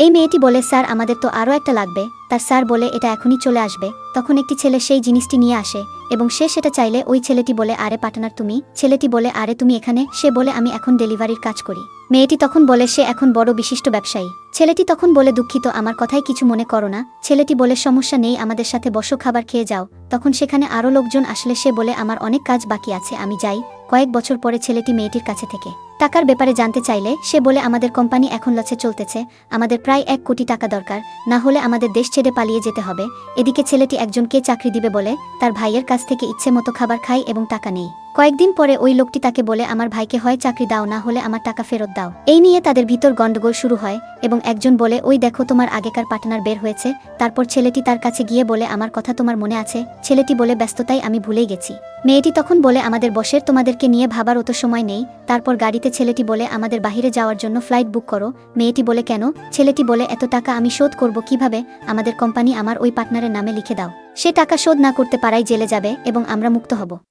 এই মেয়েটি বলে, স্যার আমাদের তো আরও একটা লাগবে। তার স্যার বলে, এটা এখনই চলে আসবে। তখন একটি ছেলে সেই জিনিসটি নিয়ে আসে এবং সে সেটা চাইলে ওই ছেলেটি বলে, আরে পার্টনার তুমি? ছেলেটি বলে, আরে তুমি এখানে? সে বলে, আমি এখন ডেলিভারির কাজ করি। মেয়েটি তখন বলে, সে এখন বড় বিশিষ্ট ব্যবসায়ী। ছেলেটি তখন বলে, দুঃখিত, আমার কথায় কিছু মনে করো না। ছেলেটি বলে, সমস্যা নেই, আমাদের সাথে বসো, খাবার খেয়ে যাও। তখন সেখানে আরও লোকজন আসলে সে বলে, আমার অনেক কাজ বাকি আছে, আমি যাই। কয়েক বছর পরে ছেলেটি মেয়েটির কাছে থেকে টাকার ব্যাপারে জানতে চাইলে সে বলে, আমাদের কোম্পানি এখন লসে চলতেছে, আমাদের প্রায় 1 কোটি টাকা দরকার, না হলে আমাদের দেশ ছেড়ে পালিয়ে যেতে হবে। এদিকে ছেলেটি একজনকে চাকরি দিবে বলে তার ভাইয়ের কাছ থেকে ইচ্ছে মতো খাবার খায় এবং টাকা নেই। কয়েকদিন পরে ওই লোকটি তাকে বলে, আমার ভাইকে হয় চাকরি দাও, না হলে আমার টাকা ফেরত দাও। এই নিয়ে তাদের ভিতর গন্ডগোল শুরু হয় এবং একজন বলে, ওই দেখো তোমার আগেকার পার্টনার বের হয়েছে। তারপর ছেলেটি তার কাছে গিয়ে বলে, আমার কথা তোমার মনে আছে? ছেলেটি বলে, ব্যস্ততাই আমি ভুলেই গেছি। মেয়েটি তখন বলে, আমাদের বসের তোমাদেরকে নিয়ে ভাবার অত সময় নেই। তারপর গাড়িতে ছেলেটি বলে, আমাদের বাহিরে যাওয়ার জন্য ফ্লাইট বুক করো। মেয়েটি বলে, কেন? ছেলেটি বলে, এত টাকা আমি শোধ করব কিভাবে? আমাদের কোম্পানি আমার ওই পার্টনারের নামে লিখে দাও। সে টাকা শোধ না করতে পারাই জেলে যাবে এবং আমরা মুক্ত হব।